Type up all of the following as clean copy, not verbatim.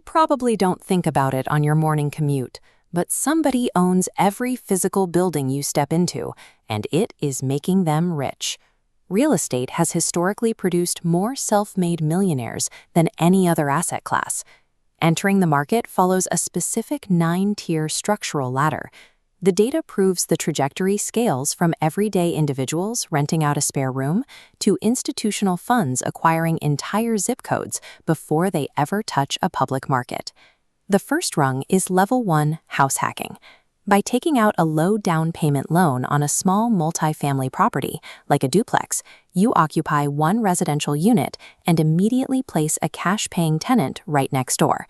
probably don't think about it on your morning commute, but somebody owns every physical building you step into, and it is making them rich. Real estate has historically produced more self-made millionaires than any other asset class. Entering the market follows a specific 9-tier structural ladder. The data proves the trajectory scales from everyday individuals renting out a spare room to institutional funds acquiring entire zip codes before they ever touch a public market. The first rung is Level 1 house hacking. By taking out a low down payment loan on a small multifamily property, like a duplex, you occupy one residential unit and immediately place a cash-paying tenant right next door.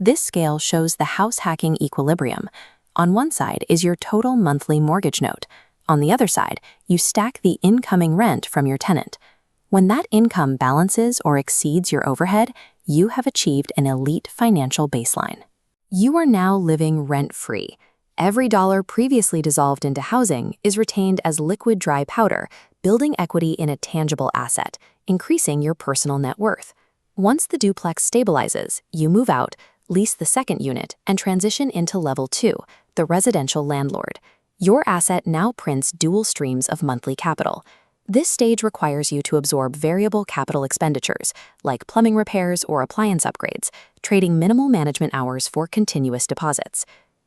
This scale shows the house hacking equilibrium. On one side is your total monthly mortgage note. On the other side, you stack the incoming rent from your tenant. When that income balances or exceeds your overhead, you have achieved an elite financial baseline. You are now living rent-free. Every dollar previously dissolved into housing is retained as liquid dry powder, building equity in a tangible asset, increasing your personal net worth. Once the duplex stabilizes, you move out, lease the second unit, and transition into Level 2, the residential landlord. Your asset now prints dual streams of monthly capital. This stage requires you to absorb variable capital expenditures, like plumbing repairs or appliance upgrades, trading minimal management hours for continuous deposits.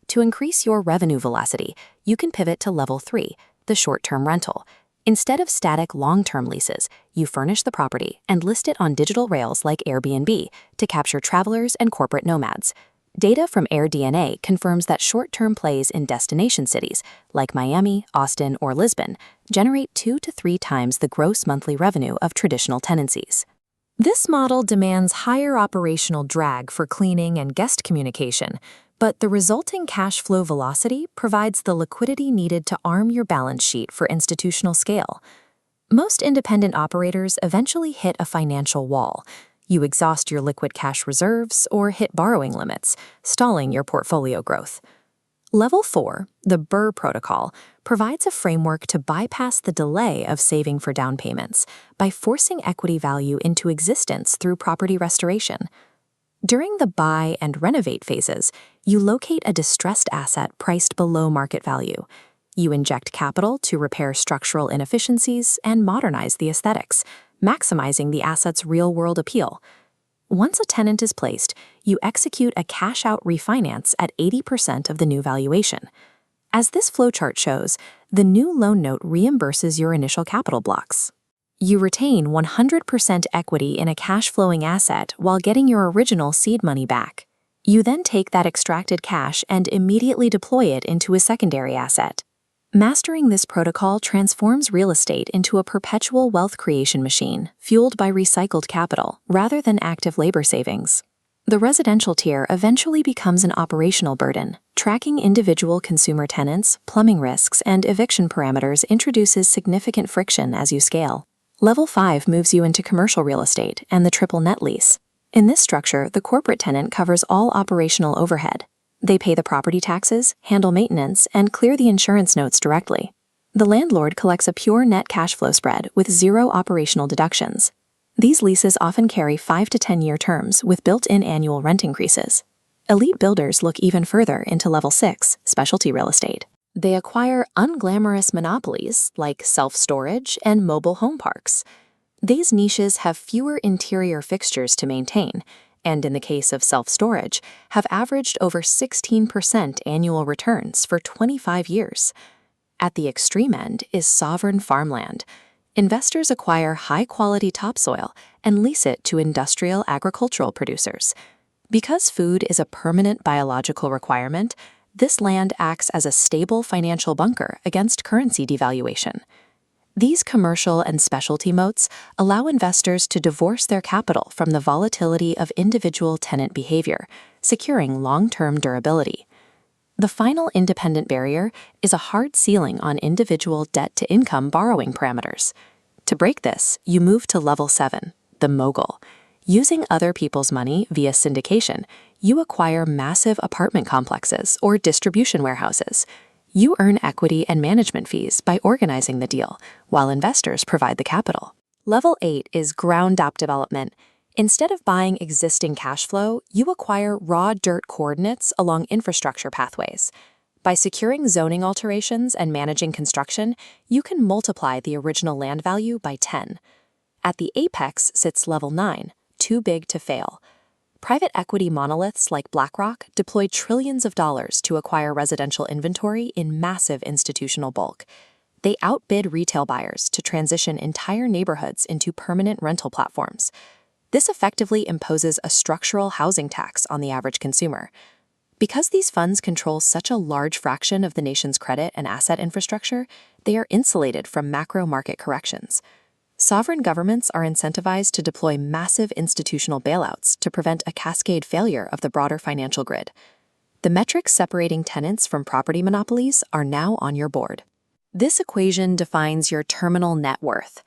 To increase your revenue velocity, you can pivot to Level 3, the short-term rental. Instead of static long-term leases, you furnish the property and list it on digital rails like Airbnb to capture travelers and corporate nomads. Data from AirDNA confirms that short-term plays in destination cities like Miami, Austin, or Lisbon generate 2 to 3 times the gross monthly revenue of traditional tenancies. This model demands higher operational drag for cleaning and guest communication, but the resulting cash flow velocity provides the liquidity needed to arm your balance sheet for institutional scale. Most independent operators eventually hit a financial wall. You exhaust your liquid cash reserves or hit borrowing limits, stalling your portfolio growth. Level 4, the BRRRR protocol, provides a framework to bypass the delay of saving for down payments by forcing equity value into existence through property restoration. During the buy and renovate phases, you locate a distressed asset priced below market value. You inject capital to repair structural inefficiencies and modernize the aesthetics, maximizing the asset's real-world appeal. Once a tenant is placed, you execute a cash-out refinance at 80% of the new valuation. As this flowchart shows, the new loan note reimburses your initial capital blocks. You retain 100% equity in a cash-flowing asset while getting your original seed money back. You then take that extracted cash and immediately deploy it into a secondary asset. Mastering this protocol transforms real estate into a perpetual wealth creation machine fueled by recycled capital rather than active labor savings. The residential tier eventually becomes an operational burden. Tracking individual consumer tenants, plumbing risks, and eviction parameters introduces significant friction as you scale. Level 5 moves you into commercial real estate and the triple net lease. In this structure, the corporate tenant covers all operational overhead. They pay the property taxes, handle maintenance, and clear the insurance notes directly. The landlord collects a pure net cash flow spread with 0 operational deductions. These leases often carry 5 to 10-year terms with built-in annual rent increases. Elite builders look even further into Level 6, specialty real estate. They acquire unglamorous monopolies like self-storage and mobile home parks. These niches have fewer interior fixtures to maintain, and in the case of self-storage, have averaged over 16% annual returns for 25 years. At the extreme end is sovereign farmland. Investors acquire high-quality topsoil and lease it to industrial agricultural producers. Because food is a permanent biological requirement, this land acts as a stable financial bunker against currency devaluation. These commercial and specialty moats allow investors to divorce their capital from the volatility of individual tenant behavior, securing long-term durability. The final independent barrier is a hard ceiling on individual debt-to-income borrowing parameters. To break this, you move to Level 7, the mogul. Using other people's money via syndication, you acquire massive apartment complexes or distribution warehouses. You earn equity and management fees by organizing the deal, while investors provide the capital. Level 8 is ground-up development. Instead of buying existing cash flow, you acquire raw dirt coordinates along infrastructure pathways. By securing zoning alterations and managing construction, you can multiply the original land value by 10. At the apex sits level 9, too big to fail. Private equity monoliths like BlackRock deploy trillions of dollars to acquire residential inventory in massive institutional bulk. They outbid retail buyers to transition entire neighborhoods into permanent rental platforms. This effectively imposes a structural housing tax on the average consumer. Because these funds control such a large fraction of the nation's credit and asset infrastructure, they are insulated from macro market corrections. Sovereign governments are incentivized to deploy massive institutional bailouts to prevent a cascade failure of the broader financial grid. The metrics separating tenants from property monopolies are now on your board. This equation defines your terminal net worth.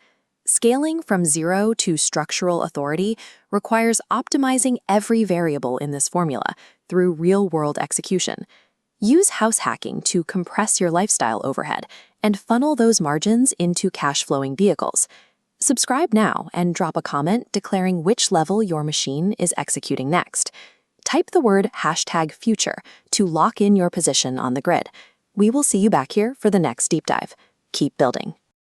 Scaling from zero to structural authority requires optimizing every variable in this formula through real-world execution. Use house hacking to compress your lifestyle overhead and funnel those margins into cash-flowing vehicles. Subscribe now and drop a comment declaring which level your machine is executing next. Type the word #future to lock in your position on the grid. We will see you back here for the next deep dive. Keep building.